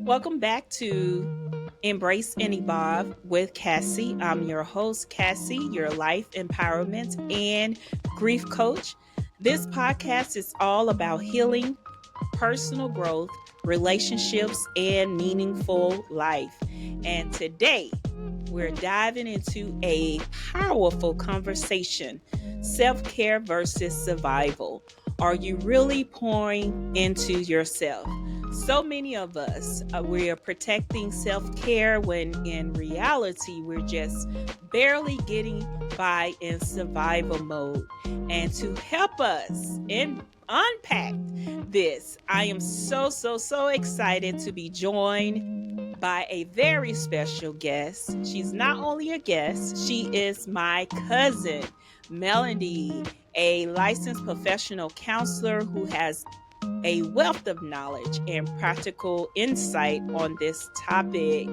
Welcome back to Embrace and Evolve with Cassie. I'm your host, Cassie, your life empowerment and grief coach. This podcast is all about healing, personal growth, relationships, and meaningful life. And today, we're diving into a powerful conversation: self care versus survival. Are you really pouring into yourself? So many of us, we are protecting self care when in reality, we're just barely getting by in survival mode. And to help us unpack this, I am so excited to be joined by a very special guest. She's not only a guest, she is my cousin, Melody, a licensed professional counselor who has a wealth of knowledge and practical insight on this topic.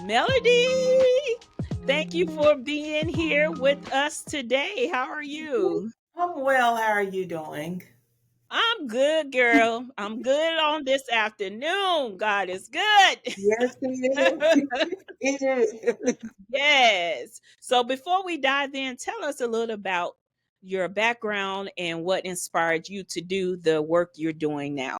Melody, thank you for being here with us today. How are you? I'm well. How are you doing? I'm good, girl. I'm good on this afternoon. God is good. Yes, it is. It is. Yes. So before we dive in, tell us a little about your background and what inspired you to do the work you're doing now.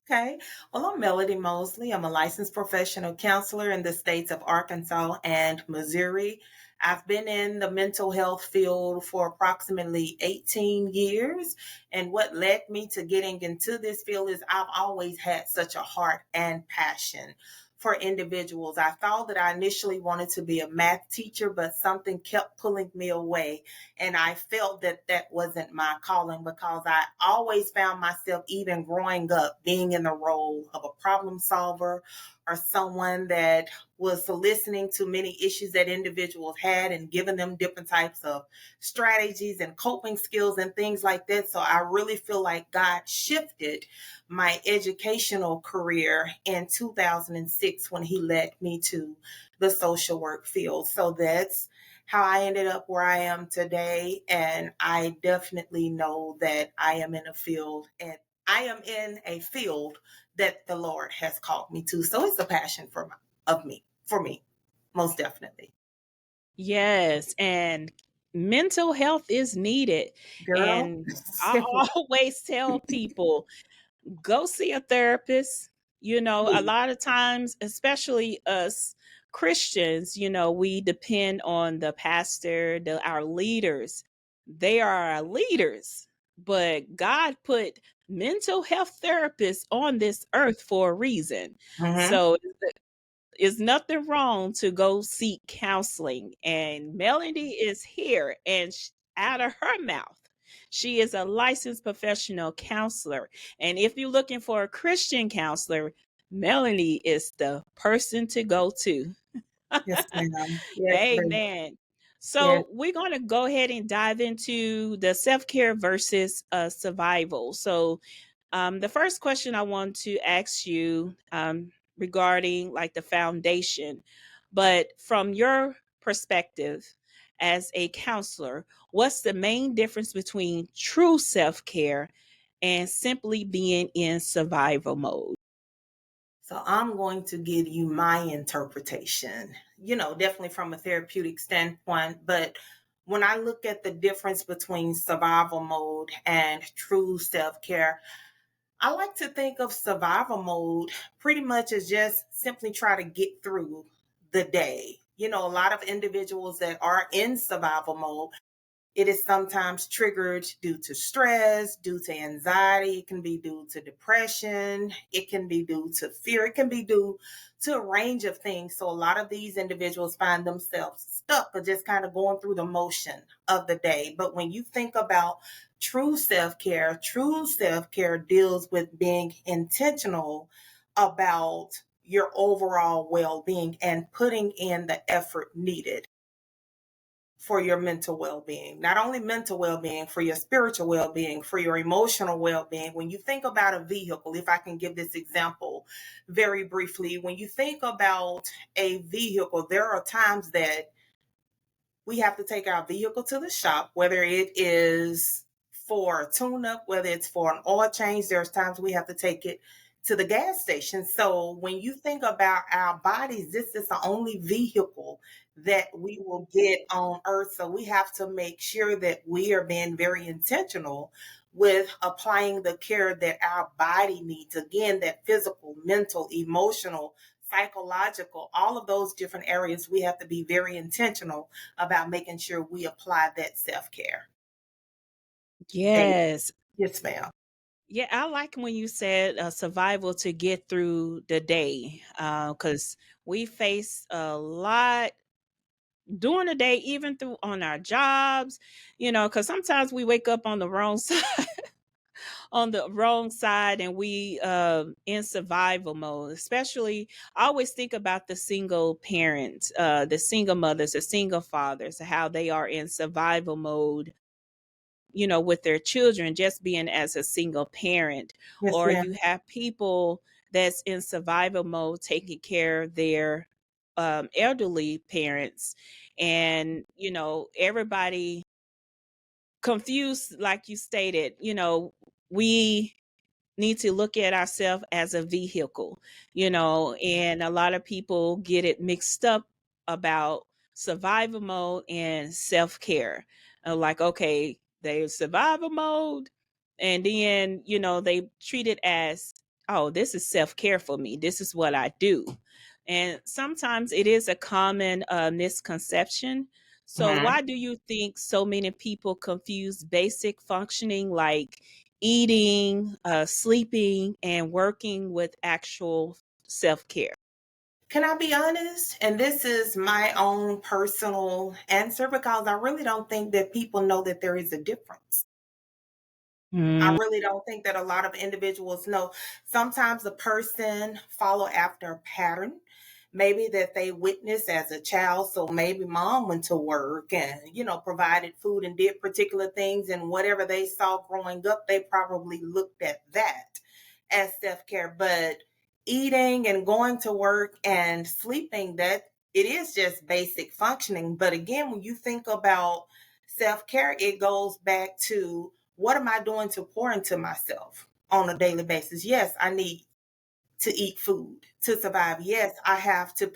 Okay. Well, I'm Melody Mosley. I'm a licensed professional counselor in the states of Arkansas and Missouri. I've been in the mental health field for approximately 18 years. And what led me to getting into this field is I've always had such a heart and passion for individuals. I thought that I initially wanted to be a math teacher, but something kept pulling me away. And I felt that that wasn't my calling because I always found myself, even growing up, being in the role of a problem solver or someone that was listening to many issues that individuals had and giving them different types of strategies and coping skills and things like that. So I really feel like God shifted my educational career in 2006 when he led me to the social work field. So that's how I ended up where I am today. And I definitely know that I am in a field and I am in a field that the Lord has called me to. So it's a passion for me, most definitely. Yes, and mental health is needed. Girl. And I always tell people, go see a therapist. A lot of times, especially us Christians, we depend on the pastor, our leaders. They are our leaders, but God put mental health therapists on this earth for a reason. Mhm. So it's nothing wrong to go seek counseling. And Melody is here, and out of her mouth, she is a licensed professional counselor. And if you're looking for a Christian counselor, Melanie is the person to go to. Yes, ma'am. Yes, ma'am. Amen. Yes. So we're going to go ahead and dive into the self-care versus survival. So the first question I want to ask you, regarding like the foundation, but from your perspective as a counselor, what's the main difference between true self-care and simply being in survival mode? So I'm going to give you my interpretation, definitely from a therapeutic standpoint. But when I look at the difference between survival mode and true self care, I like to think of survival mode pretty much as just simply try to get through the day. A lot of individuals that are in survival mode, it is sometimes triggered due to stress, due to anxiety. It can be due to depression. It can be due to fear. It can be due to a range of things. So a lot of these individuals find themselves stuck or just kind of going through the motion of the day. But when you think about true self care deals with being intentional about your overall well being and putting in the effort needed for your mental well-being. Not only mental well-being, for your spiritual well-being, for your emotional well-being. When you think about a vehicle, if I can give this example very briefly, when you think about a vehicle, there are times that we have to take our vehicle to the shop, whether it is for a tune-up, whether it's for an oil change. There's times we have to take it to the gas station. So when you think about our bodies, this is the only vehicle that we will get on earth. So we have to make sure that we are being very intentional with applying the care that our body needs. Again, that physical, mental, emotional, psychological, all of those different areas, we have to be very intentional about making sure we apply that self care daily. Yes. Yes, ma'am. Yeah, I like when you said survival to get through the day, because we face a lot during the day, even through on our jobs, because sometimes we wake up on the wrong side, on the wrong side, and we in survival mode. Especially, I always think about the single parents, the single mothers, the single fathers, how they are in survival mode, with their children, just being as a single parent. Yes, Or ma'am. you have people that's in survival mode taking care of their elderly parents, and everybody confused, like you stated. We need to look at ourselves as a vehicle, and a lot of people get it mixed up about survival mode and self-care. Like, okay, they survival mode, and then, they treat it as, oh, this is self-care for me. This is what I do. And sometimes it is a common misconception. So Mhm. why do you think so many people confuse basic functioning like eating, sleeping, and working with actual self care? Can I be honest? And this is my own personal answer because I really don't think that people know that there is a difference. I Mm. really don't think that a lot of individuals know. Sometimes a person follow after a pattern, maybe that they witnessed as a child. So maybe mom went to work and, provided food and did particular things. And whatever they saw growing up, they probably looked at that as self care. But eating and going to work and sleeping, that it is just basic functioning. But again, when you think about self care, it goes back to what am I doing to pour into myself on a daily basis? Yes, I need to eat food to survive. Yes, I have to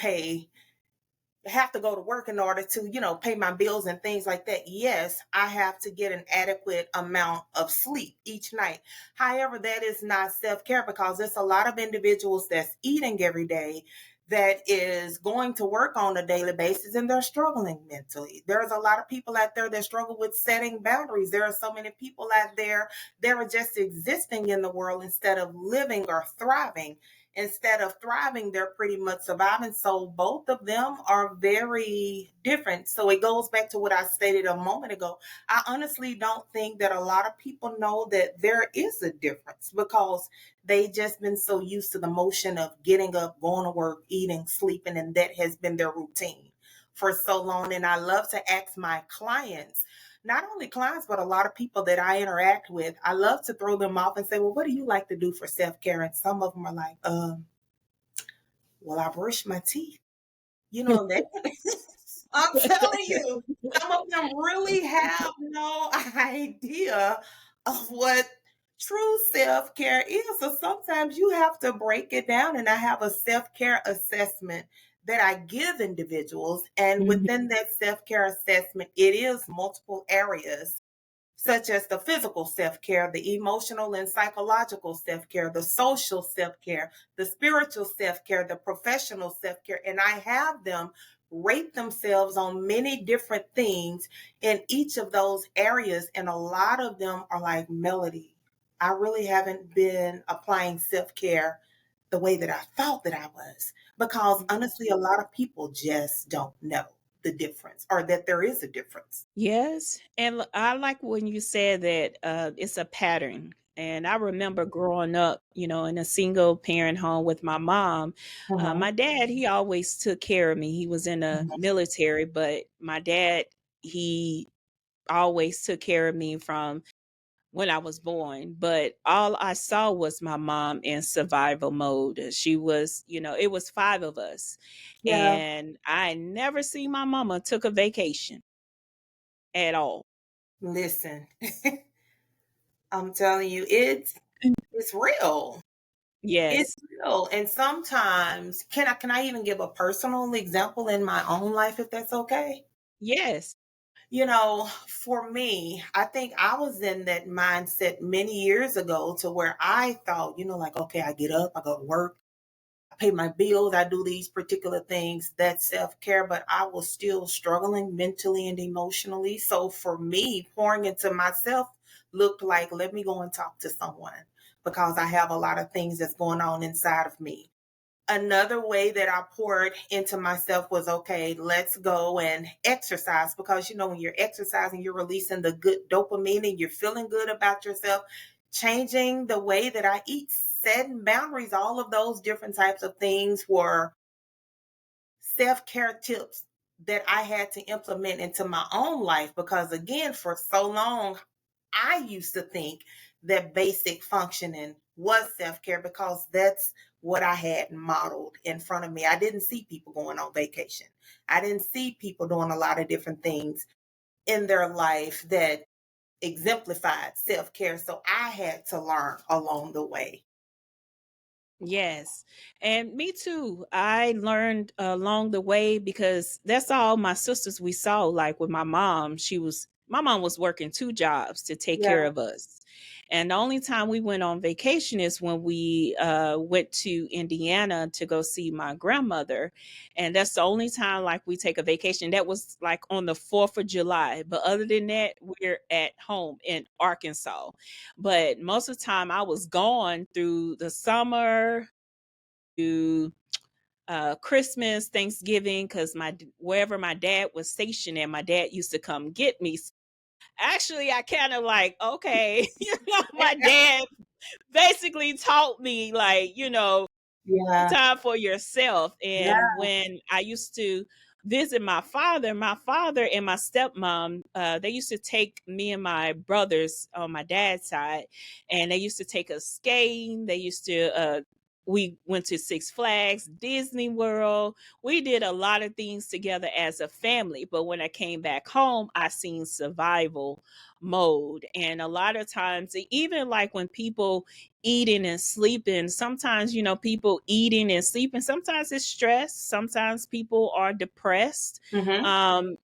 go to work in order to, pay my bills and things like that. Yes, I have to get an adequate amount of sleep each night. However, that is not self care because there's a lot of individuals that's eating every day that is going to work on a daily basis and they're struggling mentally. There's a lot of people out there that struggle with setting boundaries. There are so many people out there that are just existing in the world instead of living or thriving. Instead of thriving, they're pretty much surviving. So both of them are very different. So it goes back to what I stated a moment ago. I honestly don't think that a lot of people know that there is a difference because they just been so used to the motion of getting up, going to work, eating, sleeping, and that has been their routine for so long. And I love to ask my clients, not only clients, but a lot of people that I interact with, I love to throw them off and say, well, what do you like to do for self care? And some of them are like, well, I brush my teeth. That I'm telling you, some of them really have no idea of what true self care is. So sometimes you have to break it down. And I have a self care assessment that I give individuals. And Mhm. within that self care assessment, it is multiple areas such as the physical self care, the emotional and psychological self care, the social self care, the spiritual self care, the professional self care. And I have them rate themselves on many different things in each of those areas. And a lot of them are like, Melody, I really haven't been applying self care the way that I thought that I was. Because honestly, a lot of people just don't know the difference or that there is a difference. Yes, and I like when you said that it's a pattern. And I remember growing up, in a single parent home with my mom. Mhm. My dad, he always took care of me. He was in the military, but my dad, he always took care of me from when I was born. But all I saw was my mom in survival mode. She was, it was five of us, Yeah. and I never see my mama took a vacation at all. Listen, I'm telling you, it's real. It's Yes. real. And sometimes, can I even give a personal example in my own life, if that's okay? Yes. For me, I think I was in that mindset many years ago to where I thought, like, okay, I get up, I go to work, I pay my bills, I do these particular things, that's self care, but I was still struggling mentally and emotionally. So for me, pouring into myself looked like, let me go and talk to someone because I have a lot of things that's going on inside of me. Another way that I poured into myself was, okay, let's go and exercise, because when you're exercising, you're releasing the good dopamine and you're feeling good about yourself. Changing the way that I eat, setting boundaries, all of those different types of things were self-care tips that I had to implement into my own life, because again, for so long I used to think that basic functioning was self care because that's what I had modeled in front of me. I didn't see people going on vacation. I didn't see people doing a lot of different things in their life that exemplified self care. So I had to learn along the way. Yes. And me too. I learned along the way because that's all my sisters we saw. Like with my mom was working two jobs to take Yeah. care of us. And the only time we went on vacation is when we went to Indiana to go see my grandmother. And that's the only time like we take a vacation. That was like on the 4th of July. But other than that, we're at home in Arkansas. But most of the time I was gone through the summer to Christmas, Thanksgiving, because wherever my dad was stationed at, my dad used to come get me. Actually, I kind of like, okay, my dad basically taught me, like, Yeah. time for yourself. Yeah. And when I used to visit my father and my stepmom, they used to take me and my brothers on my dad's side, and they used to take us skating. They used to we went to Six Flags, Disney World. We did a lot of things together as a family. But when I came back home, I seen survival mode. And a lot of times, even like when people eating and sleeping, sometimes people eating and sleeping, sometimes it's stress, sometimes people are depressed, Hmm.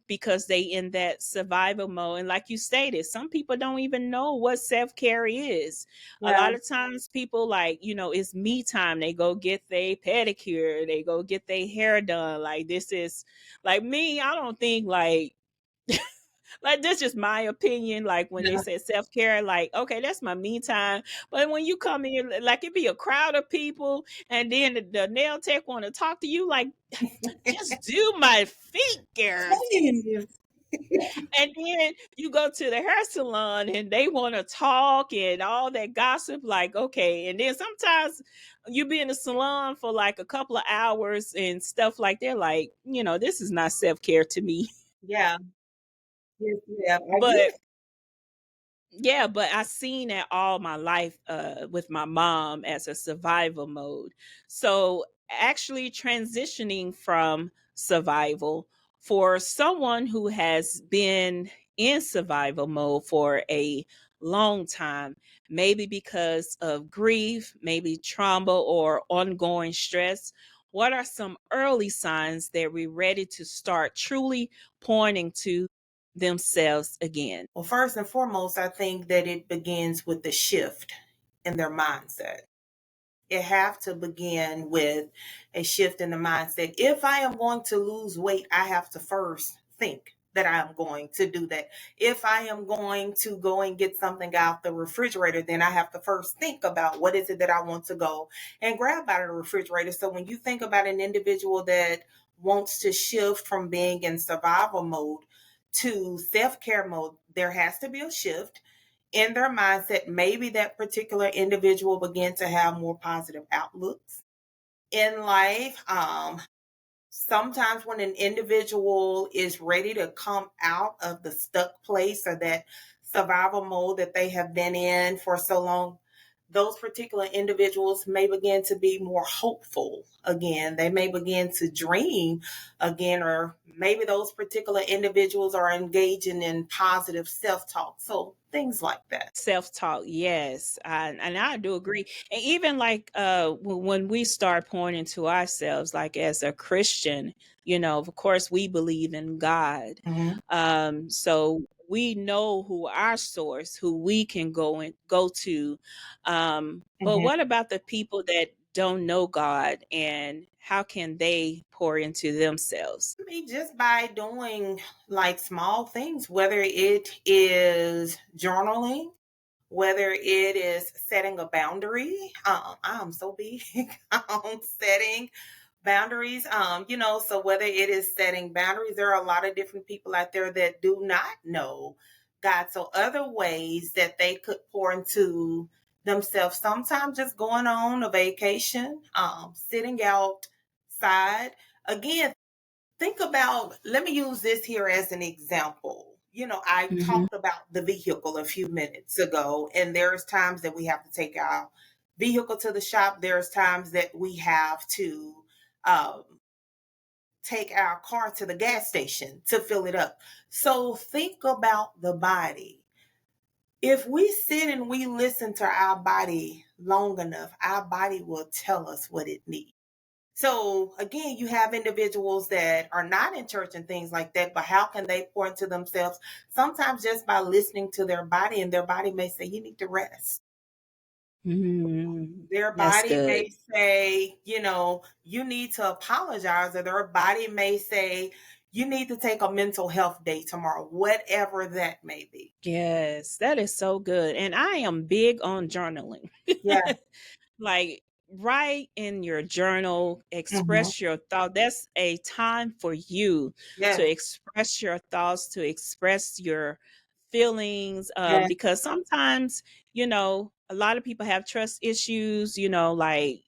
because they in that survival mode. And like you stated, some people don't even know what self-care is. A Yeah. lot of times people, like, it's me time, they go get their pedicure, they go get their hair done. Like, this is like me, I don't think like that's just my opinion. Like when they Yeah. say self care, like, okay, that's my me time. But when you come in, like it be a crowd of people, and then the nail tech want to talk to you, like, just do my feet, girl. Please. And then you go to the hair salon and they want to talk and all that gossip. Like, okay. And then sometimes you be in the salon for like a couple of hours and stuff like that. Like, this is not self care to me. Yeah. Yes, yeah. I But get. yeah, but I seen that all my life with my mom as a survival mode. So actually transitioning from survival for someone who has been in survival mode for a long time, maybe because of grief, maybe trauma or ongoing stress, what are some early signs that we're ready to start truly pointing to themselves again? Well, first and foremost, I think that it begins with the shift in their mindset. It have to begin with a shift in the mindset. If I am going to lose weight, I have to first think that I am going to do that. If I am going to go and get something out the refrigerator, then I have to first think about what is it that I want to go and grab out of the refrigerator. So when you think about an individual that wants to shift from being in survival mode to self-care mode, there has to be a shift in their mindset. Maybe that particular individual begin to have more positive outlooks in life. Sometimes when an individual is ready to come out of the stuck place or that survival mode that they have been in for so long, those particular individuals may begin to be more hopeful again. They may begin to dream again, or maybe those particular individuals are engaging in positive self talk. So things like that. Self-talk, yes, and I do agree. And even like when we start pouring into ourselves, like as a Christian, of course we believe in God. Mhm. So we know who our source, who we can go to. But Mhm. what about the people that don't know God, and how can they pour into themselves? I mean, just by doing like small things, whether it is journaling, whether it is setting a boundary. I'm so big on setting boundaries. So whether it is setting boundaries, there are a lot of different people out there that do not know God. So other ways that they could pour into themselves, sometimes just going on a vacation, sitting outside. Again, think about, let me use this here as an example. I Hmm. talked about the vehicle a few minutes ago, and there's times that we have to take our vehicle to the shop. There's times that we have to um, take our car to the gas station to fill it up. So think about the body. If we sit and we listen to our body long enough, our body will tell us what it needs. So again, you have individuals that are not in church and things like that, but how can they pour into themselves? Sometimes just by listening to their body, and their body may say, you need to rest. Their That's body good. may say, you need to apologize, or their body may say, you need to take a mental health day tomorrow, whatever that may be. Yes, that is so good. And I am big on journaling. Yeah. Like, write in your journal, Hmm. express your thought. That's a time for you to Yes. express your thoughts, to express your feelings. Yes. Because sometimes, a lot of people have trust issues, like,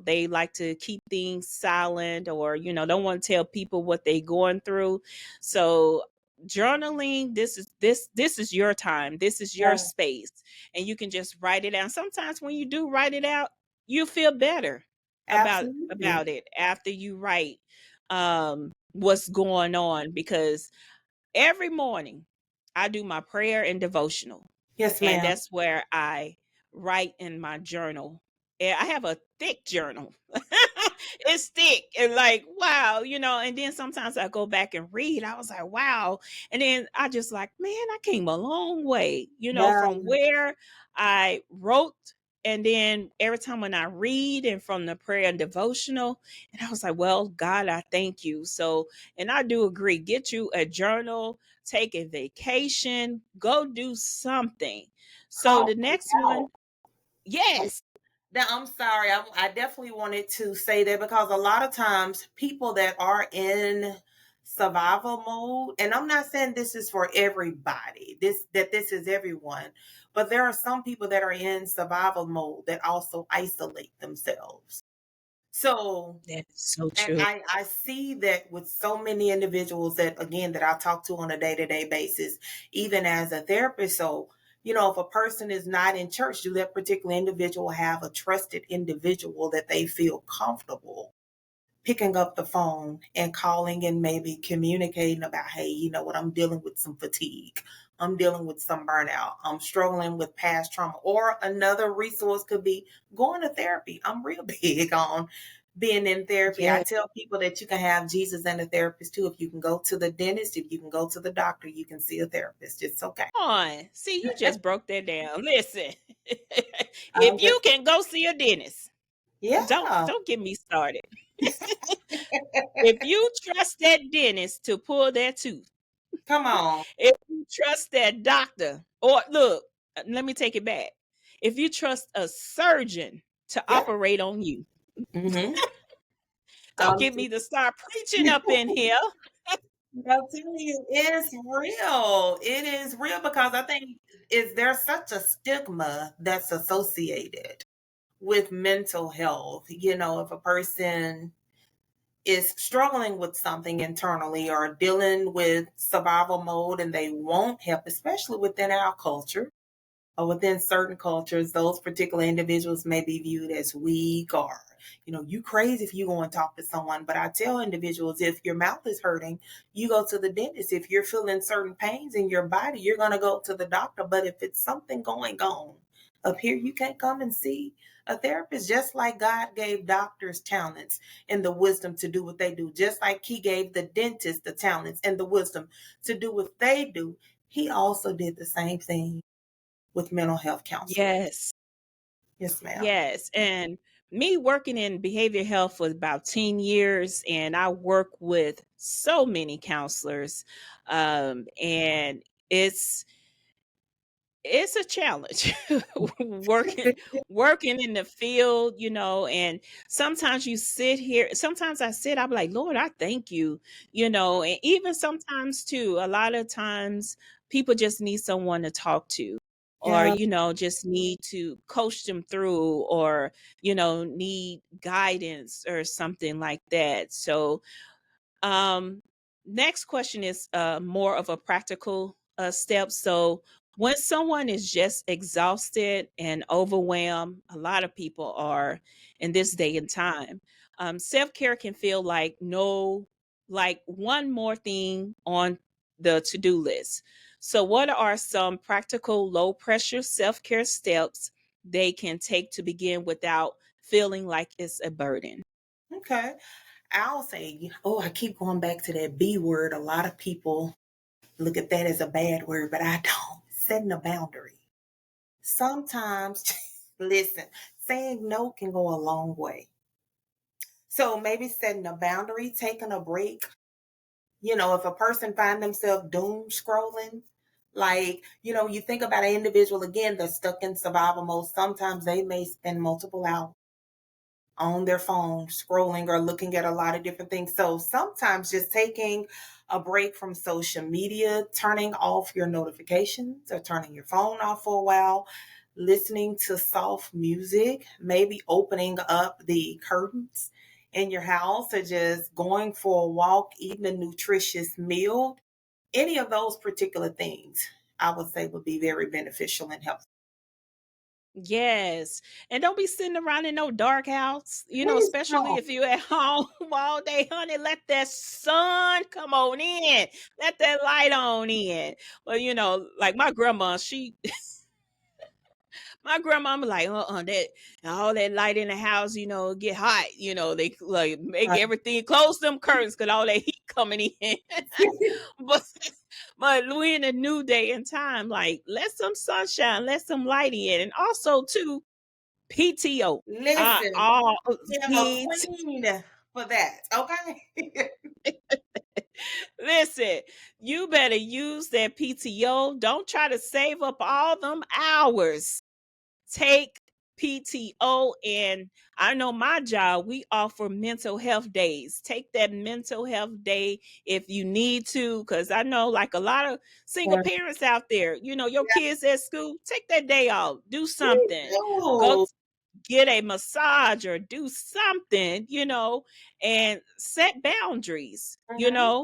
they like to keep things silent, or, don't want to tell people what they going through. So journaling, this is your time, this is your Yes. space, and you can just write it down. Sometimes when you do write it out, you feel better about Absolutely. it after you write what's going on, because every morning I do my prayer and devotional, Yes, and ma'am. that's where I write in my journal. And I have a thick journal. It's thick and like, wow, and then sometimes I go back and read. I was like, wow. And then I just like, man, I came a long way, Yeah. from where I wrote. And then every time when I read, and from the prayer and devotional, and I was like, well, God, I thank you. So, and I do agree, get you a journal, take a vacation, go do something. So Call the it next out. one, yes. Now, I'm sorry. I definitely wanted to say that because a lot of times people that are in survival mode, and I'm not saying this is for everybody, this is everyone, but there are some people that are in survival mode that also isolate themselves. So, That is so and true. I see that with so many individuals that, again, that I talk to on a day-to-day basis, even as a therapist. So, if a person is not in church, do that particular individual have a trusted individual that they feel comfortable picking up the phone and calling and maybe communicating about, hey, you know what, I'm dealing with some fatigue. I'm dealing with some burnout. I'm struggling with past trauma. Or another resource could be going to therapy. I'm real big on being in therapy. I Yeah. tell people that you can have Jesus and a therapist too. If you can go to the dentist, if you can go to the doctor, you can see a therapist. It's okay. On. See, you just broke that down. Listen. I'm If just, you can go see a dentist, don't yeah, don't get me started. If you trust that dentist to pull that tooth, come on. if you trust that doctor, or look, let me take it back. If you trust a surgeon to Yeah. operate on you, Mm-hmm. don't get me to start preaching up in here. I'm telling you, it's real. It is real because I think is there's such a stigma that's associated with mental health. If a person is struggling with something internally or dealing with survival mode and they want help, especially within our culture, or within certain cultures, those particular individuals may be viewed as weak or, you crazy if you go and talk to someone. But I tell individuals, if your mouth is hurting, you go to the dentist. If you're feeling certain pains in your body, you're going to go to the doctor. But if it's something going on up here, you can't come and see a therapist. Just like God gave doctors talents and the wisdom to do what they do, just like he gave the dentist the talents and the wisdom to do what they do, he also did the same thing with mental health counselors. Yes. Yes, ma'am. Yes. And me working in behavior health for about 10 years, and I work with so many counselors. And it's a challenge working working in the field, and sometimes you sit here, sometimes I sit, I'm like, Lord, I thank you, and even sometimes too, a lot of times people just need someone to talk to, or Yeah. just need to coach them through, or need guidance or something like that. So um, next question is more of a practical step. So, when someone is just exhausted and overwhelmed, a lot of people are in this day and time. Self care can feel like like one more thing on the to do list. So, what are some practical low pressure self care steps they can take to begin without feeling like it's a burden? Okay. I'll say, oh, I keep going back to that B word. A lot of people look at that as a bad word, but I don't. Setting a boundary. Sometimes, listen, saying no can go a long way. So maybe setting a boundary, taking a break. If a person find themselves doom scrolling, like, you think about an individual again that's stuck in survival mode. Sometimes they may spend multiple hours on their phone scrolling or looking at a lot of different things. So sometimes just taking a break from social media, turning off your notifications or turning your phone off for a while, listening to soft music, maybe opening up the curtains in your house or just going for a walk, eating a nutritious meal. Any of those particular things I would say would be very beneficial and helpful. Yes. And don't be sitting around in no dark house, Please especially don't. if you're at home all day, honey. Let that sun come on in. Let that light on in. Well, like my grandma, my grandmama like, that all that light in the house, get hot. They like make everything close them curtains because all that heat coming in. but but we in a new day and time, like let some sunshine, let some light in. And also too, PTO. Listen, All we have a P queen for that, okay? Listen, you better use that PTO. Don't try to save up all them hours. Take PTO. And I know my job, we offer mental health days. Take that mental health day if you need to, because I know like a lot of single Yeah, parents out there, your kids at school, take that day off, do please something, go do. get a massage or do something, and set boundaries, Mhm.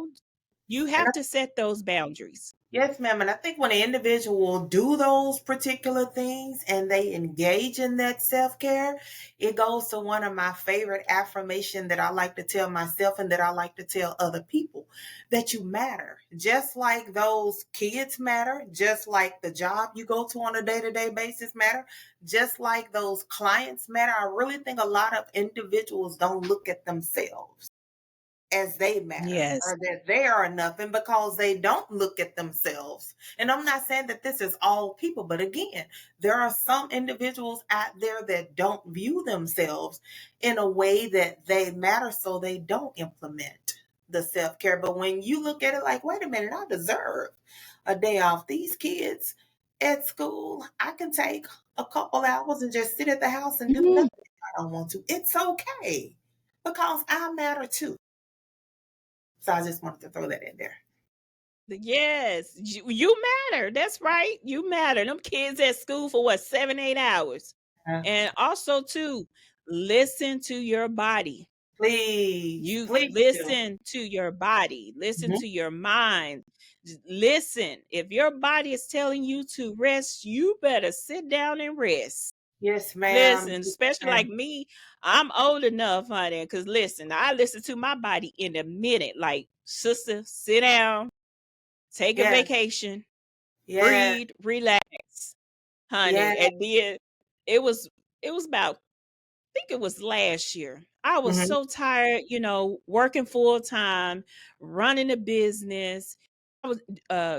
you And have to set those boundaries. yes, ma'am. And I think when an individual do those particular things and they engage in that self-care, it goes to one of my favorite affirmation that I like to tell myself and that I like to tell other people, that you matter. Just like those kids matter, just like the job you go to on a day-to-day basis matter, just like those clients matter. I really think a lot of individuals don't look at themselves as they matter Yes. or that they are nothing because they don't look at themselves. And I'm not saying that this is all people, but again, there are some individuals out there that don't view themselves in a way that they matter, so they don't implement the self care. But when you look at it like, wait a minute, I deserve a day off. These kids at school, I can take a couple hours and just sit at the house and do Mhm. nothing if I don't want to. It's okay because I matter too. So I just wanted to throw that in there. Yes, you matter. That's right. You matter. Them kids at school for what, 7, 8 hours. Uh, And also too, listen to your body. Please, You please do. listen to your body, listen Mhm. to your mind. Listen, if your body is telling you to rest, you better sit down and rest. Yes, ma'am. Listen, Yes, especially like ma'am. me, I'm old enough, honey. Cause listen, I listen to my body in a minute. Like, sister, sit down, take a Yes, vacation, yes, breathe, relax, honey. yes. And then it was it was about, think it was last year. I was Mhm. so tired, working full time, running a business. I was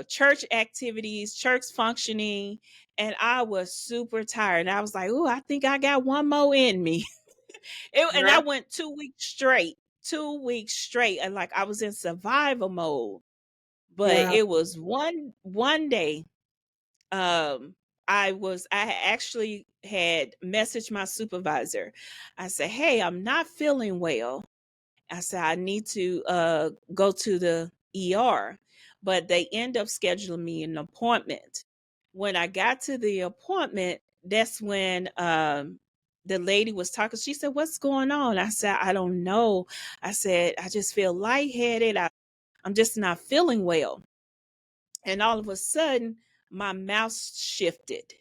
church activities, church functioning, and I was super tired. And I was like, "Oh, I think I got one more in me." And I Yeah, went 2 weeks straight, 2 weeks straight, and like I was in survival mode. But yeah. it was one day, um I actually had messaged my supervisor. I said, "Hey, I'm not feeling well." I said, "I need to go to the ER." But they end up scheduling me an appointment. When I got to the appointment, that's when the lady was talking. She said, "What's going on?" I said, "I don't know." I said, "I just feel lightheaded. I'm just not feeling well." And all of a sudden, my mouth shifted.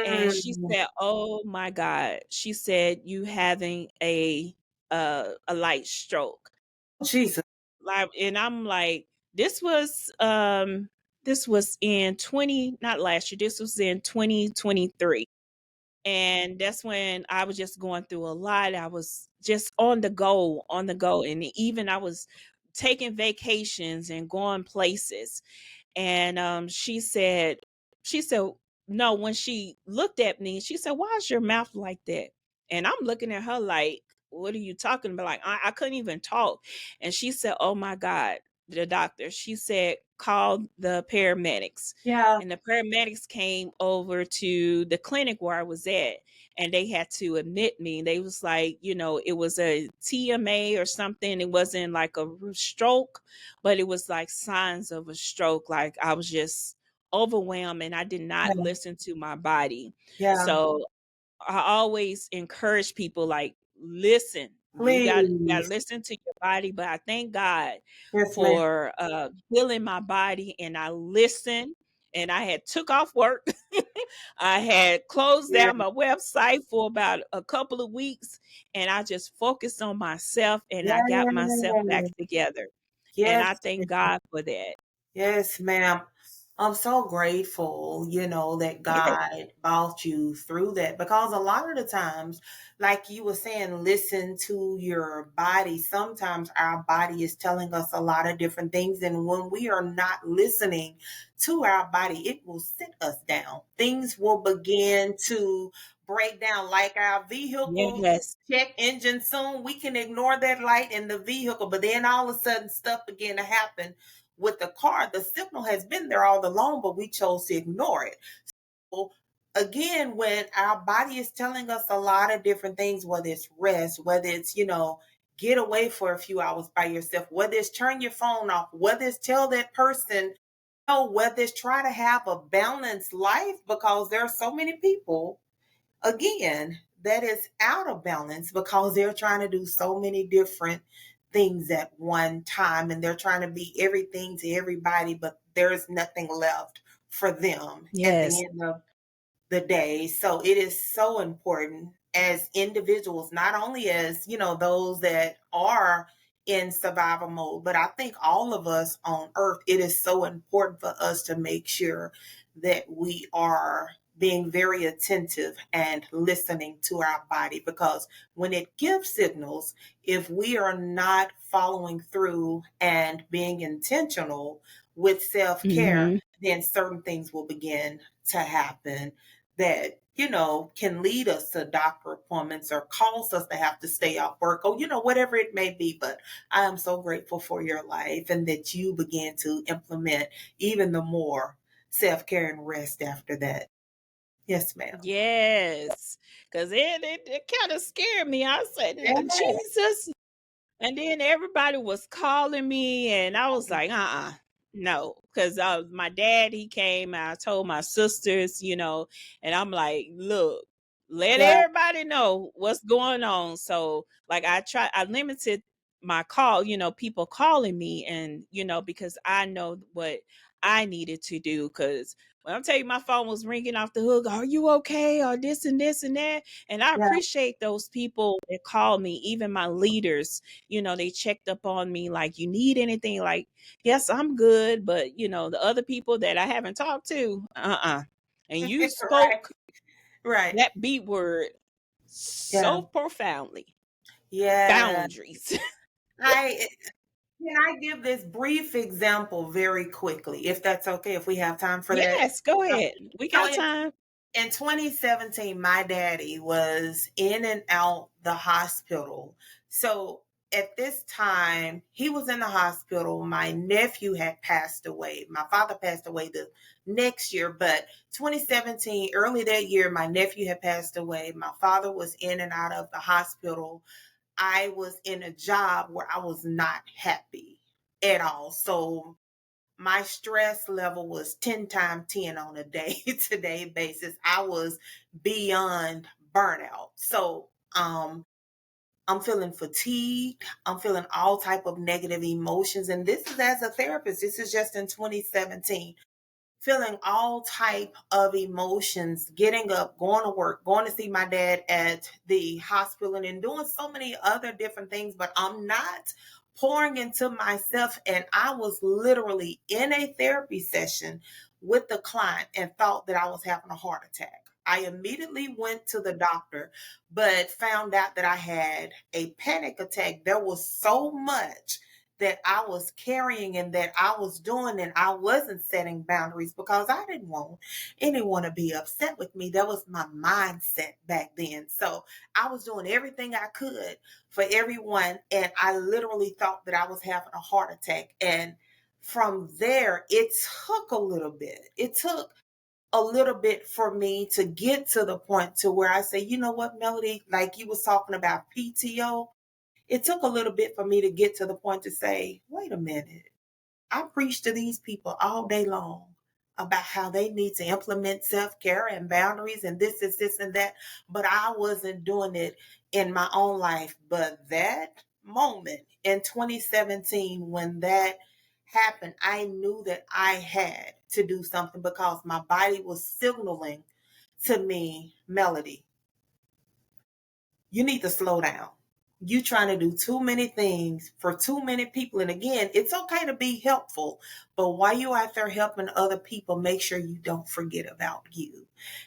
And she Mm. said, "Oh my God." She said, "You having a light stroke." Jesus. Like, and I'm like, this was in 20, not last year, this was in 2023. And that's when I was just going through a lot. I was just on the go. And even I was taking vacations and going places. And she said, no, when she looked at me, she said, "Why is your mouth like that?" And I'm looking at her like, "What are you talking about?" Like, I couldn't even talk. And she said, "Oh my God," the doctor, she said, "Call the paramedics." Yeah. And the paramedics came over to the clinic where I was at, and they had to admit me. They was like, it was a TMA or something. It wasn't like a stroke, but it was like signs of a stroke. Like, I was just overwhelmed and I did not Yeah. listen to my body. Yeah. So I always encourage people, like, listen. You got to Please. listen to your body. But I thank God Yes, ma'am. for healing my body, and I listened. And I had took off work. I had closed Yeah. down my website for about a couple of weeks, and I just focused on myself, and I got myself back Yeah. together. And I Yes, thank ma'am. God for that. Yes, ma'am. I'm so grateful, that Yeah. God brought you through that because a lot of the times, like you were saying, listen to your body. Sometimes our body is telling us a lot of different things. And when we are not listening to our body, it will sit us down. Things will begin to break down, like our vehicle Yes. check engine soon. We can ignore that light in the vehicle, but then all of a sudden stuff begin to happen with the car. The signal has been there all along, but we chose to ignore it. So again, when our body is telling us a lot of different things, whether it's rest, whether it's, get away for a few hours by yourself, whether it's turn your phone off, whether it's tell that person, whether it's try to have a balanced life, because there are so many people, again, that is out of balance because they're trying to do so many different things at one time, and they're trying to be everything to everybody, but there's nothing left for them at the Yes. end of the day. So it is so important as individuals, not only as, those that are in survival mode, but I think all of us on earth, it is so important for us to make sure that we are being very attentive and listening to our body, because when it gives signals, if we are not following through and being intentional with self-care, Mhm. then certain things will begin to happen that can lead us to doctor appointments or cause us to have to stay off work, or whatever it may be. But I am so grateful for your life and that you began to implement even the more self-care and rest after that. Yes, ma'am. Yes. Cause it kind of scared me. I said, Yeah. Jesus. And then everybody was calling me, and I was like, no. Because my dad, he came, and I told my sisters, and I'm like, look, let Yeah. everybody know what's going on. So like I limited my call, people calling me, and because I know what I needed to do. Because when I'm telling you, my phone was ringing off the hook, are you okay, or this and this and that. And I Yeah. appreciate those people that call me, even my leaders. They checked up on me, like, you need anything? Like, yes, I'm good. But the other people that I haven't talked to, and you Right. spoke Right. that B word Yeah. so profoundly. Yeah. Boundaries. I Can I give this brief example very quickly, if that's okay, if we have time for that? Yes, go Uh, ahead. We So got time. in 2017, my daddy was in and out the hospital. So at this time, he was in the hospital. My nephew had passed away. My father passed away the next year, but 2017, early that year, my nephew had passed away. My father was in and out of the hospital. I was in a job where I was not happy at all. So my stress level was 10 times 10 on a day to day basis. I was beyond burnout. So I'm feeling fatigued. I'm feeling all type of negative emotions. And this is as a therapist. This is just in 2017, feeling all type of emotions, getting up, going to work, going to see my dad at the hospital, and doing so many other different things, but I'm not pouring into myself. And I was literally in a therapy session with the client and thought that I was having a heart attack. I immediately went to the doctor, but found out that I had a panic attack. There was so much that I was carrying and that I was doing, and I wasn't setting boundaries because I didn't want anyone to be upset with me. That was my mindset back then. So I was doing everything I could for everyone, and I literally thought that I was having a heart attack. And from there, it took a little bit. It took a little bit for me to get to the point to where I say, you know what, Melody, like you was talking about PTO, it took a little bit for me to get to the point to say, wait a minute, I preach to these people all day long about how they need to implement self-care and boundaries and this is this and that, but I wasn't doing it in my own life. But that moment in 2017, when that happened, I knew that I had to do something because my body was signaling to me, Melody, you need to slow down. You trying to do too many things for too many people. And again, it's okay to be helpful, but while you out there helping other people, make sure you don't forget about you.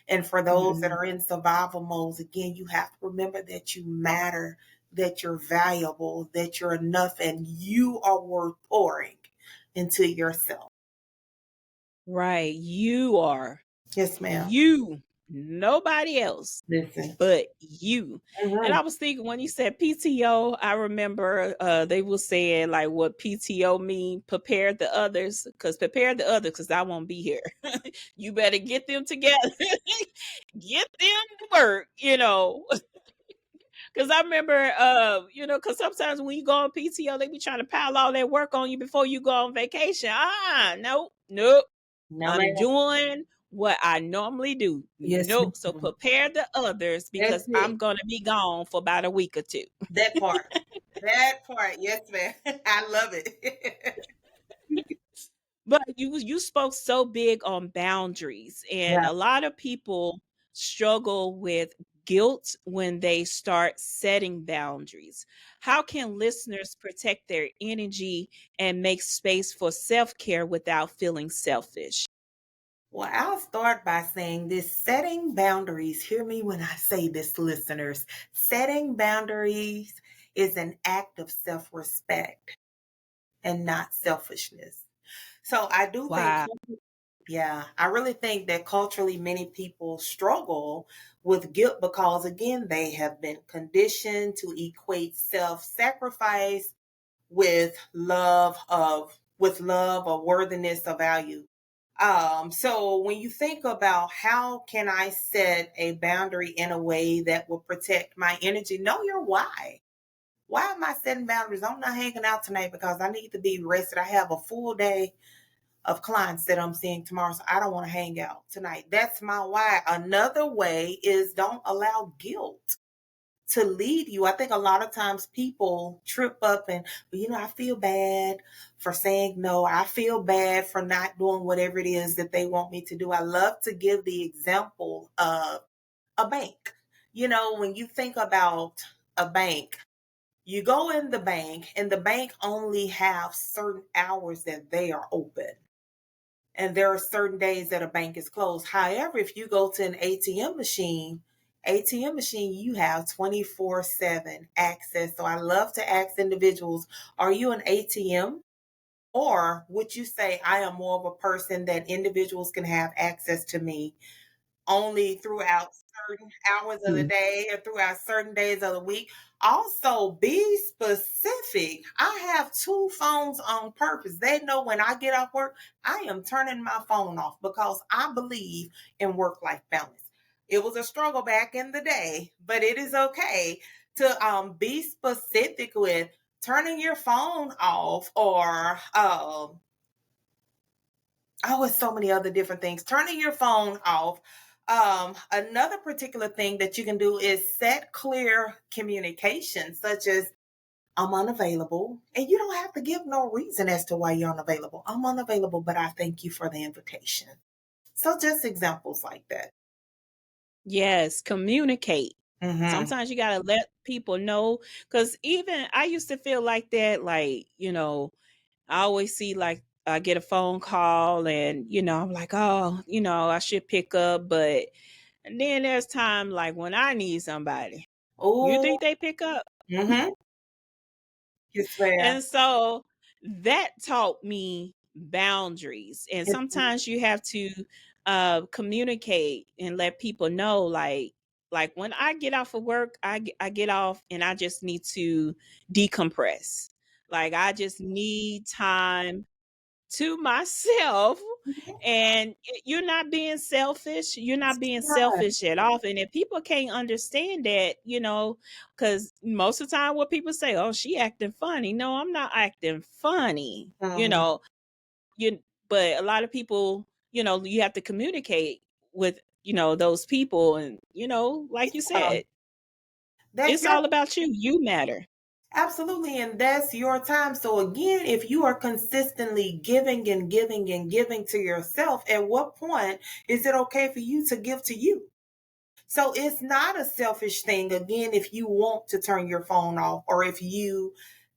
And for those that Mhm. are in survival modes, again, you have to remember that you matter, that you're valuable, that you're enough, and you are worth pouring into yourself. Right. You are. Yes, ma'am. You. Nobody else Listen. but you. And Mhm. I was thinking, when you said PTO, I remember they were saying like what PTO mean, prepare the others, because I won't be here. You better get them together. Get them to work. Because I remember, because sometimes when you go on PTO, they be trying to pile all that work on you before you go on vacation. Nope, nope. No, I'm ma'am. doing what I normally do. Yes, Nope. So ma'am. prepare the others, That's because I'm it. going to be gone for about a week or two. That part. That part. Yes, ma'am. I love it. But you spoke so big on boundaries, and Yeah. a lot of people struggle with guilt when they start setting boundaries. How can listeners protect their energy and make space for self-care without feeling selfish? Well, I'll start by saying this: setting boundaries. Hear me when I say this, listeners. Setting boundaries is an act of self respect and not selfishness. So I do think, Wow. yeah, I really think that culturally many people struggle with guilt because, again, they have been conditioned to equate self sacrifice with love or worthiness or value. So when you think about how can I set a boundary in a way that will protect my energy, know your why. Why am I setting boundaries? I'm not hanging out tonight because I need to be rested. I have a full day of clients that I'm seeing tomorrow, so I don't want to hang out tonight. That's my why. Another way is don't allow guilt to lead you. I think a lot of times people trip up and, well, I feel bad for saying no. I feel bad for not doing whatever it is that they want me to do. I love to give the example of a bank. When you think about a bank, you go in the bank and the bank only have certain hours that they are open. And there are certain days that a bank is closed. However, if you go to an ATM machine, you have 24/7 access. So I love to ask individuals, are you an ATM? Or would you say I am more of a person that individuals can have access to me only throughout certain hours of the Mm. day or throughout certain days of the week? Also, be specific. I have two phones on purpose. They know when I get off work, I am turning my phone off because I believe in work life balance. It was a struggle back in the day, but it is okay to be specific with turning your phone off or it's so many other different things. Turning your phone off. Another particular thing that you can do is set clear communication, such as I'm unavailable. And you don't have to give no reason as to why you're unavailable. I'm unavailable, but I thank you for the invitation. So just examples like that. Yes, communicate. Mm-hmm. Sometimes you gotta let people know, because even I used to feel like that, like, I always see like I get a phone call and, I'm like, oh, I should pick up, but and then there's time like when I need somebody. You Oh, think they pick up? mm-hmm. Yes, ma'am. And so that taught me boundaries. And Yes, sometimes you have to communicate and let people know, like when I get off of work, I get off and I just need to decompress. Like I just need time to myself. ma'am. And you're not being selfish. You're not being Yes, selfish at all. And if people can't understand that, because most of the time what people say, oh, she acting funny. No, I'm not acting funny. mm, You but a lot of people, you have to communicate with, those people. And, like you yeah. said, That's it's your all about you. You matter. Absolutely, and that's your time. So again, if you are consistently giving and giving and giving to yourself, at what point is it okay for you to give to you? So it's not a selfish thing, again, if you want to turn your phone off, or if you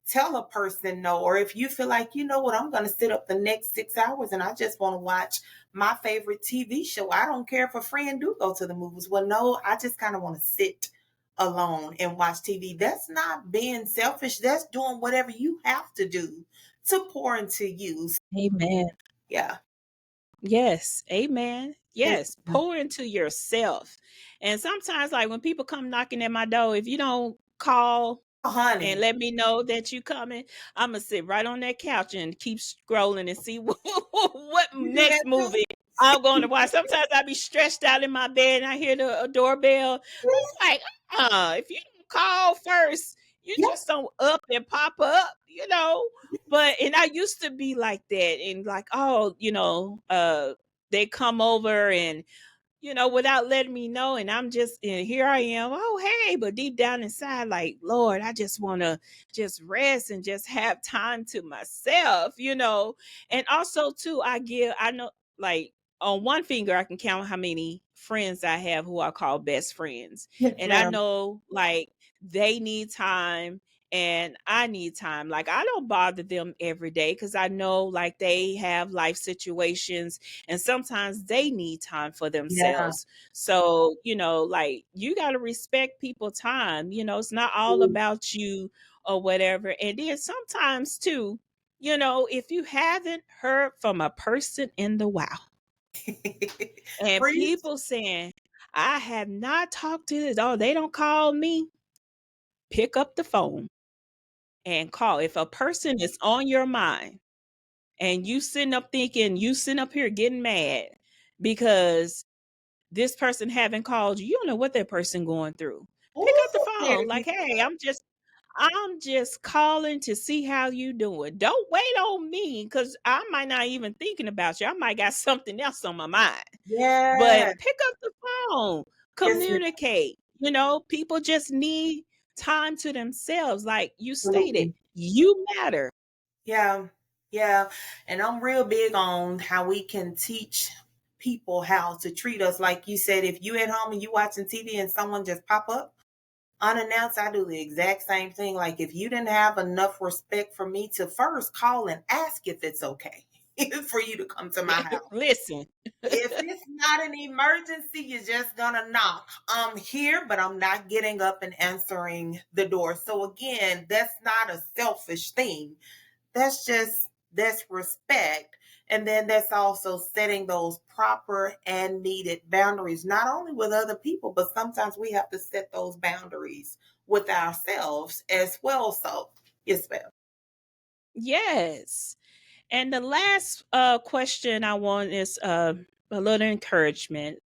tell a person no, or if you feel like, you know what, I'm going to sit up the next 6 hours and I just want to watch my favorite TV show. I don't care if a friend do go to the movies. Well, no, I just kind of want to sit alone and watch TV. That's not being selfish. That's doing whatever you have to do to pour into you. Amen. Yeah. Yes, amen. Yes. Yes, pour into yourself. And sometimes, like when people come knocking at my door, if you don't call Oh, and honey, let me know that you coming, I'm gonna sit right on that couch and keep scrolling and see what you do that next movie I'm going to too? watch. Sometimes I be stretched out in my bed and I hear the doorbell. I'm like, if you don't call first, you Yeah. just don't up and pop up. But and I used to be like that, and like, oh, they come over and without letting me know. And I'm just, and here I am. Oh, hey. But deep down inside, like, Lord, I just want to just rest and just have time to myself. And also, too, I know, like, on one finger, I can count how many friends I have who I call best friends. Yes, And I ma'am. know, like, they need time and I need time. Like, I don't bother them every day because I know, like, they have life situations and sometimes they need time for Yeah. themselves. So, like you got to respect people time. It's not all about you or whatever. And then sometimes too, if you haven't heard from a person in the while and Preach. people saying, I have not talked to this, oh, they don't call me, pick up the phone and call. If a person is on your mind and you sitting up here getting mad because this person haven't called you. You don't know what that person going through. Pick up the Ooh, phone. Like, Mary. hey, I'm just calling to see how you doing. Don't wait on me because I might not even thinking about you. I might got something else on my mind. Yeah. But pick up the phone, Yes, ma'am. communicate. People just need time to themselves. Like you stated, Absolutely. you matter. Yeah. Yeah. And I'm real big on how we can teach people how to treat us. Like you said, if you at home and you watching TV and someone just pop up unannounced, I do the exact same thing. Like if you didn't have enough respect for me to first call and ask if it's okay for you to come to my house. Listen. If it's not an emergency, you're just gonna knock. I'm here, but I'm not getting up and answering the door. So again, that's not a selfish thing. That's respect. And then that's also setting those proper and needed boundaries, not only with other people, but sometimes we have to set those boundaries with ourselves as well. So yes, ma'am. Yes. And the last question I want is a little encouragement.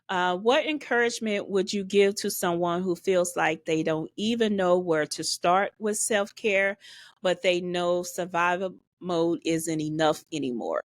What encouragement would you give to someone who feels like they don't even know where to start with self care, but they know survival mode isn't enough anymore?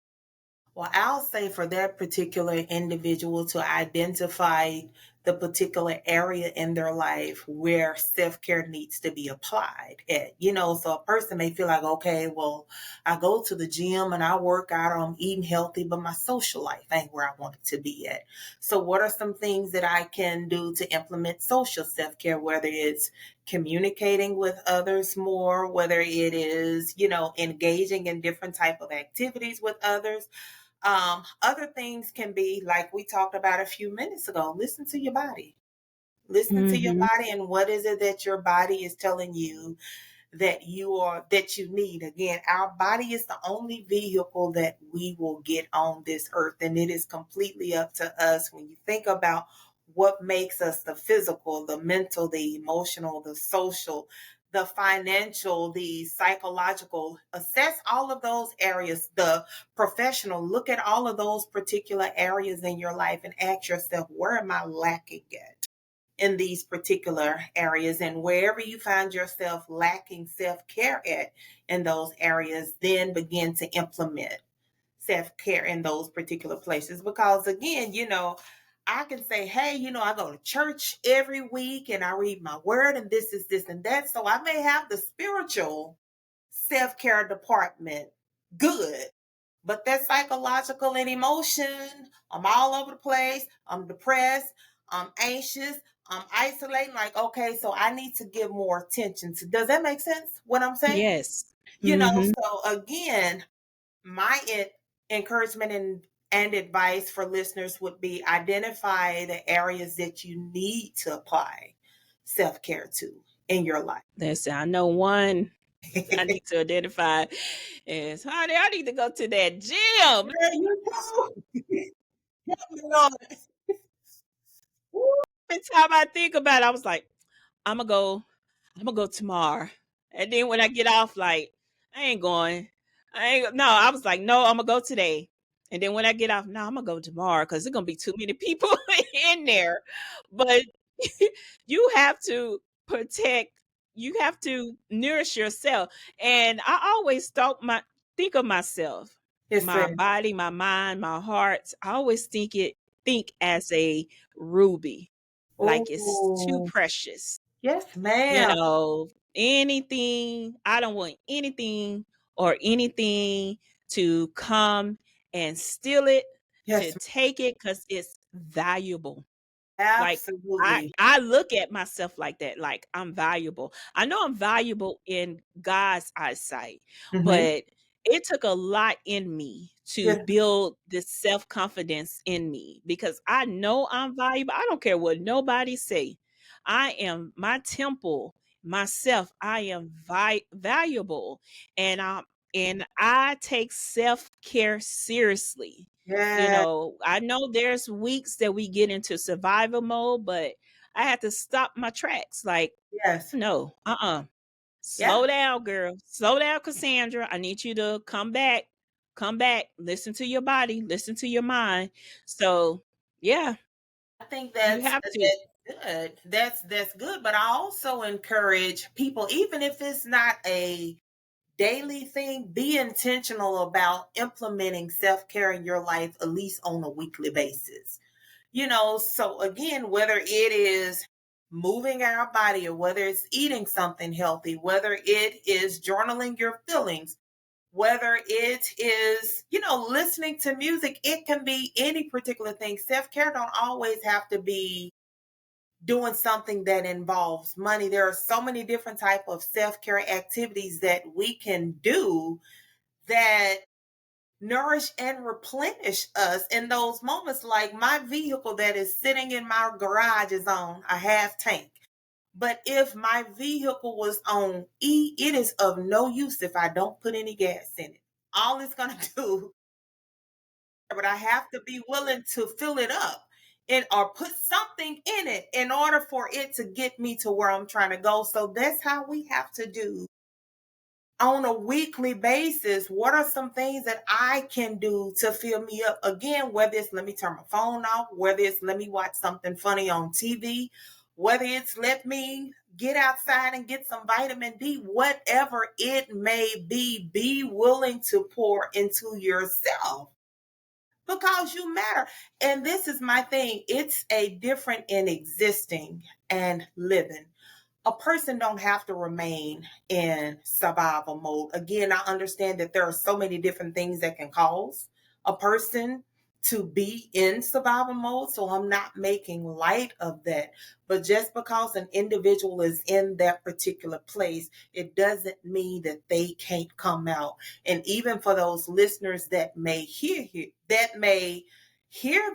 Well, I'll say for that particular individual to identify the particular area in their life where self care needs to be applied at. So a person may feel like, okay, well, I go to the gym and I work out, or I'm eating healthy, but my social life ain't where I want it to be at. So, what are some things that I can do to implement social self care, whether it's communicating with others more, whether it is, engaging in different type of activities with others. Other things can be like we talked about a few minutes ago. Listen to your body. Listen to your Hmm. body, and what is it that your body is telling you that you need. Again, our body is the only vehicle that we will get on this earth, and it is completely up to us. When you think about what makes us, the physical, the mental, the emotional, the social, the financial, the psychological, assess all of those areas, the professional, look at all of those particular areas in your life and ask yourself, where am I lacking at in these particular areas? And wherever you find yourself lacking self-care at in those areas, then begin to implement self-care in those particular places. Because again, I can say, hey, I go to church every week and I read my word and this is this and that. So I may have the spiritual self-care department good, but that psychological and emotion, I'm all over the place. I'm depressed. I'm anxious. I'm isolating. Like, okay, so I need to give more attention to. Does that make sense? What I'm saying? Yes. Hmm. So again, my encouragement and advice for listeners would be identify the areas that you need to apply self care to in your life. Listen, I know one I need to identify is, honey, I need to go to that gym. There you go. Help me, Lord. Every time I think about it, I was like, Imma go Imma go tomorrow. And then when I get off, like, I ain't going. I ain't no, I was like, no, Imma go today. And then when I get off, no, Imma go tomorrow because there's gonna be too many people in there. But you have to protect, you have to nourish yourself. And I always think of myself, Yes, my sir. body, my mind, my heart. I always think as a ruby, like it's too Oh, precious. yes, You ma'am. know, anything, I don't want anything or anything to come and steal it, to Yes, take it, because it's valuable. Like, I absolutely. I look at myself like that, like I'm valuable. I know I'm valuable in God's eyesight, Hmm. but it took a lot in me to Yes, build this self-confidence in me because I know I'm valuable. I don't care what nobody say. I am my temple, myself, I am valuable, and I take self-care seriously. yes, I know there's weeks that we get into survival mode, but I had to stop my tracks. Like, yes. no, Yeah. slow down, girl. Slow down, Cassandra. I need you to come back. Come back. Listen to your body. Listen to your mind. So, yeah, I think you that's have to. Good. That's good. But I also encourage people, even if it's not a daily thing, be intentional about implementing self-care in your life at least on a weekly basis. So again, whether it is moving our body or whether it's eating something healthy, whether it is journaling your feelings, whether it is, listening to music, it can be any particular thing. Self-care don't always have to be doing something that involves money. There are so many different type of self-care activities that we can do that nourish and replenish us in those moments. Like my vehicle that is sitting in my garage is on a half tank. But if my vehicle was on E, it is of no use if I don't put any gas in it. All it's going to do, but I have to be willing to fill it up and or put something in it in order for it to get me to where I'm trying to go. So that's how we have to do on a weekly basis. What are some things that I can do to fill me up? Again, whether it's let me turn my phone off, whether it's let me watch something funny on TV, whether it's let me get outside and get some vitamin D, whatever it may be willing to pour into yourself because you matter. And this is my thing. It's a different in existing and living. A person don't have to remain in survival mode. Again, I understand that there are so many different things that can cause a person to be in survival mode. So I'm not making light of that. But just because an individual is in that particular place, it doesn't mean that they can't come out. And even for those listeners that may hear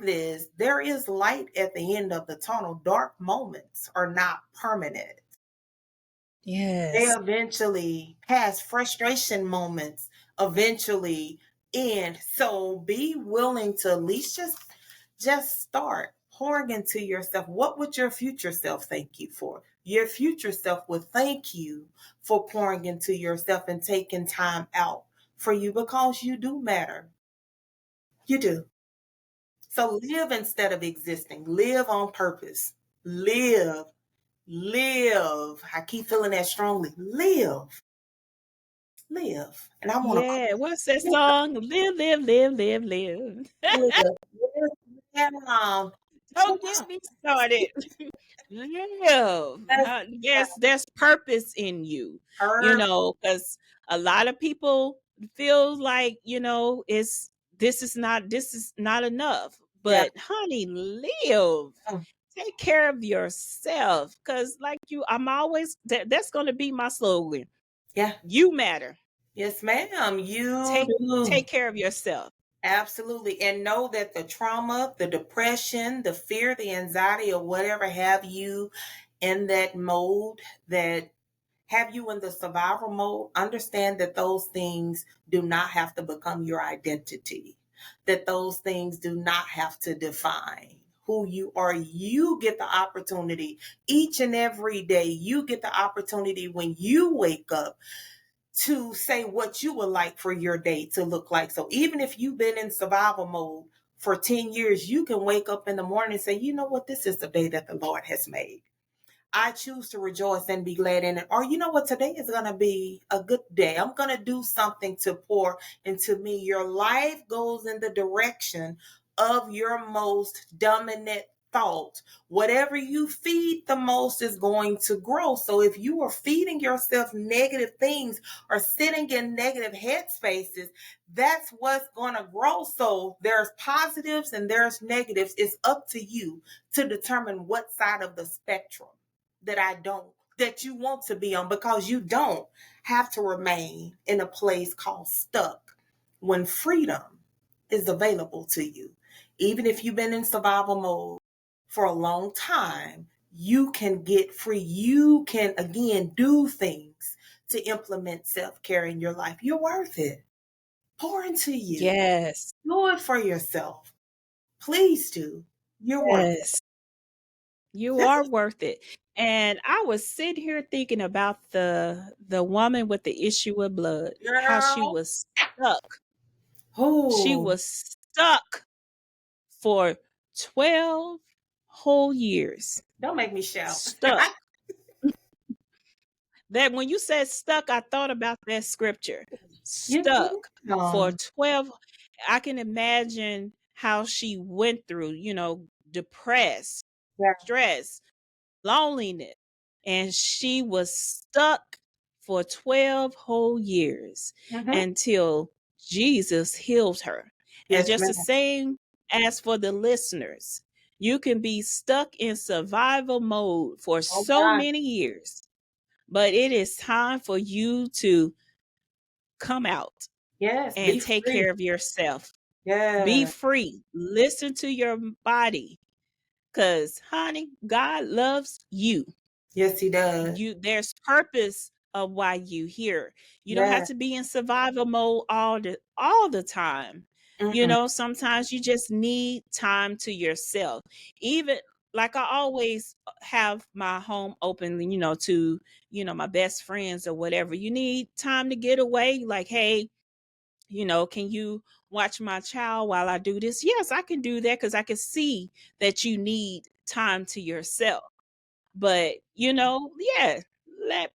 this, there is light at the end of the tunnel. Dark moments are not permanent. They Yes. eventually pass. Frustration moments eventually end. So be willing to at least just start pouring into yourself. What would your future self thank you for? Your future self would thank you for pouring into yourself and taking time out for you because you do matter. You do. So live instead of existing. Live on purpose. Live. Live. I keep feeling that strongly. Live. Live. And I want to Yeah. What's that song? Live, live, live, live, live. live. Live. Don't So get me started. Live. that's There's purpose in you, her. because a lot of people feel like, this is not enough. Yeah. But honey, live. Take care of yourself. Cause like I'm always that's gonna be my slogan. Yeah. You matter. Yes, ma'am. You Take do. take care of yourself. Absolutely. And know that the trauma, the depression, the fear, the anxiety, or whatever have you in that mode that have you in the survival mode, understand that those things do not have to become your identity, that those things do not have to define who you are. You get the opportunity each and every day. You get the opportunity when you wake up to say what you would like for your day to look like. So even if you've been in survival mode for 10 years, you can wake up in the morning and say, you know what, this is the day that the Lord has made. I choose to rejoice and be glad in it. Or you know what, today is going to be a good day. I'm going to do something to pour into me. Your life goes in the direction of your most dominant thought. Whatever you feed the most is going to grow. So if you are feeding yourself negative things or sitting in negative headspaces, that's what's going to grow. So there's positives and there's negatives. It's up to you to determine what side of the spectrum that you want to be on, because you don't have to remain in a place called stuck when freedom is available to you. Even if you've been in survival mode for a long time, you can get free. You can again do things to implement self-care in your life. You're worth it. Pour into you. Yes. Do it for yourself. Please do. You're worth Yes. You are worth it. And I was sitting here thinking about the woman with the issue of blood, it. how she Girl. was stuck. She Oh, was stuck for 12 whole years. Don't make me shout. Stuck. That when you said stuck, I thought about that scripture. You Stuck for did. 12. I can imagine how she went through, depressed, Yeah. stress, loneliness. And she was stuck for 12 whole years Mm-hmm. until Jesus healed her. And Yes, just ma'am. the same as for the listeners, you can be stuck in survival mode for Oh so God. many years, but it is time for you to come out Yes, and be take free. care of yourself. Be Yeah. free. Listen to your body. Because, honey, God loves you. Yes, he does. There's purpose of why you here. You don't have Yeah. to be in survival mode all the time. Mm-mm. Sometimes you just need time to yourself. Even like I always have my home open, to, my best friends or whatever. You need time to get away. Like, hey, can you watch my child while I do this? Yes, I can do that because I can see that you need time to yourself. But, yeah, let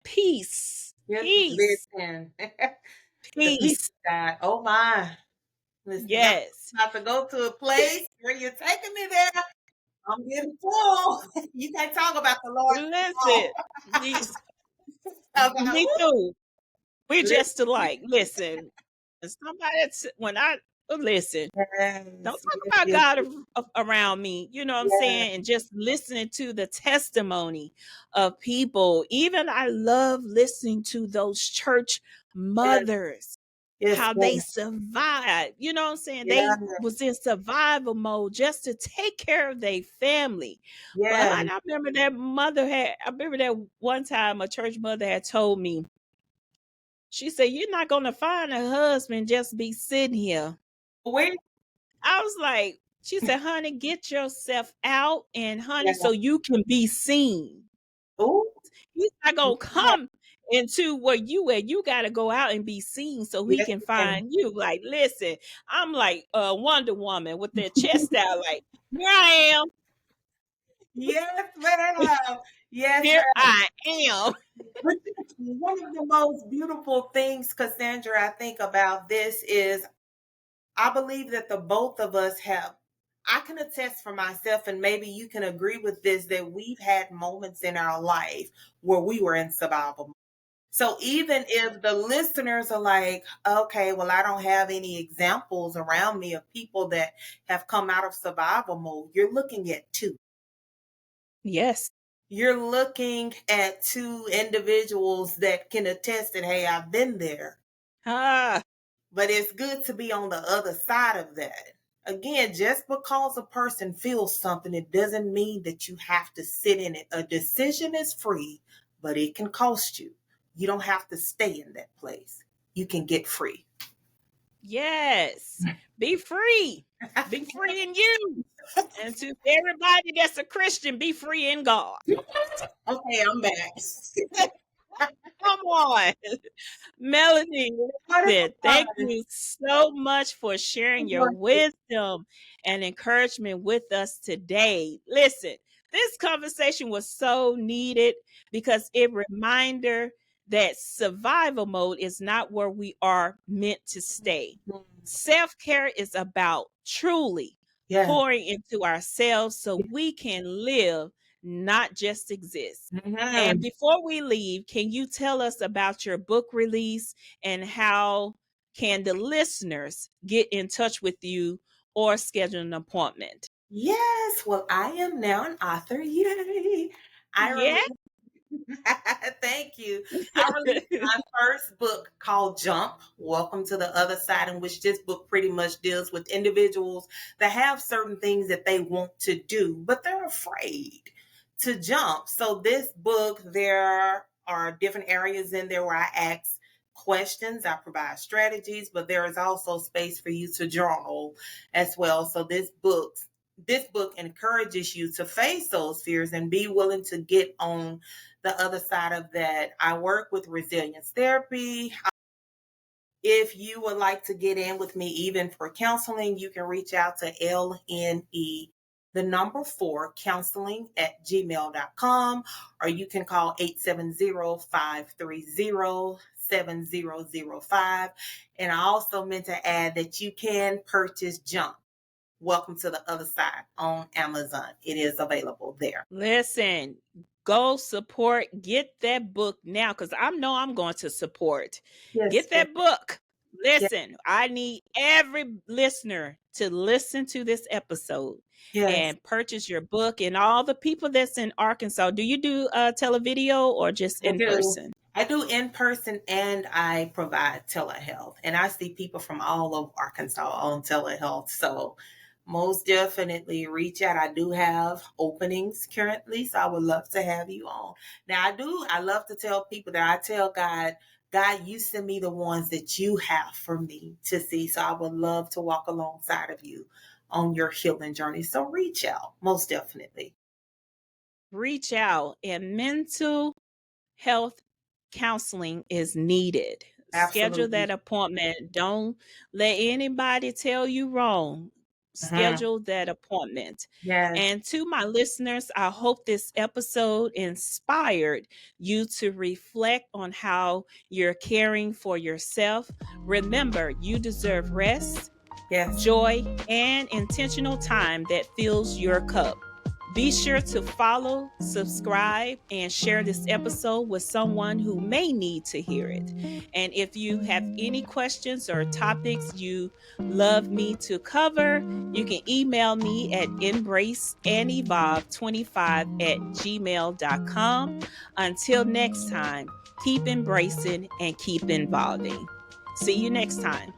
Yes, peace, listen. The peace peace. of God. Oh my. Listen, God, Yes. I'm about to go to a place where you're taking me there. I'm getting full. You can't talk about the Lord too long. Listen, me, About, me ooh, too. We just listen. alike. Listen, when I listen, don't Yes, talk yes, about yes, God around me. You know what I'm yes, saying? And just listening to the testimony of people. Even I love listening to those church yes, mothers, yes, how they ma'am. survived. You know what I'm saying? Yeah, They was in survival mode just to take care of their family. But yes, honey, I remember that one time a church mother had told me, she said, "You're not gonna find a husband just be sitting here." we, I was like, she said, "Honey, get yourself out and honey, yeah. so you can be seen. Ooh, He's not yeah, gonna come into where you at. You gotta go out and be seen so he yes, can ma'am. find you." Like, listen, I'm like Wonder Woman with that chest out, like, here I am, Yes, ma'am. Yes, here ma'am. I am. But one of the most beautiful things, Cassandra, I think about this is I believe that the both of us have, I can attest for myself, and maybe you can agree with this, that we've had moments in our life where we were in survival. So even if the listeners are like, okay, well, I don't have any examples around me of people that have come out of survival mode, you're looking at two. Yes. You're looking at two individuals that can attest that, hey, I've been there. Ah, But it's good to be on the other side of that. Again, just because a person feels something, it doesn't mean that you have to sit in it. A decision is free, but it can cost you. You don't have to stay in that place. You can get free. yes. Be free. Be free in you. And to everybody that's a Christian, be free in God. Okay, I'm back. Come on. Melanie, What is listen, thank fun? you so much for sharing your wisdom and encouragement with us today. Listen, this conversation was so needed because it reminder that survival mode is not where we are meant to stay. Self-care is about truly Yeah. pouring into ourselves so we can live, not just exist. And Mhm. before we leave, can you tell us about your book release and how can the listeners get in touch with you or schedule an appointment? Yes. Well, I am now an author. Yay. I Yeah. released Thank you. I released my first book called Jump, Welcome to the Other Side, in which this book pretty much deals with individuals that have certain things that they want to do, but they're afraid to jump. So this book, there are different areas in there where I ask questions, I provide strategies, but there is also space for you to journal as well. So this book encourages you to face those fears and be willing to get on the other side of that. I work with resilience therapy. If you would like to get in with me, even for counseling, you can reach out to LNE the number 4, counseling at gmail.com, or you can call 870-530-7005. And I also meant to add that you can purchase Jump, Welcome to the Other Side, on Amazon. It is available there. Listen, go support, get that book now, because I know I'm going to support. Yes, Get yes, that book. yes, Listen, I need every listener to listen to this episode yes. and purchase your book. And all the people that's in Arkansas, do you do televideo or just I in do. person? I do in person and I provide telehealth. And I see people from all over Arkansas on telehealth. So most definitely reach out. I do have openings currently. So I would love to have you on. Now I love to tell people that I tell God, you send me the ones that you have for me to see. So I would love to walk alongside of you on your healing journey. So reach out, most definitely. Reach out, and mental health counseling is needed. Schedule Absolutely. that appointment. Don't let anybody tell you wrong. Mhm. Schedule that appointment. Yes. And to my listeners, I hope this episode inspired you to reflect on how you're caring for yourself. Remember, you deserve rest, Yes. joy, and intentional time that fills your cup. Be sure to follow, subscribe, and share this episode with someone who may need to hear it. And if you have any questions or topics you love me to cover, you can email me at embraceandevolve25@gmail.com. Until next time, keep embracing and keep evolving. See you next time.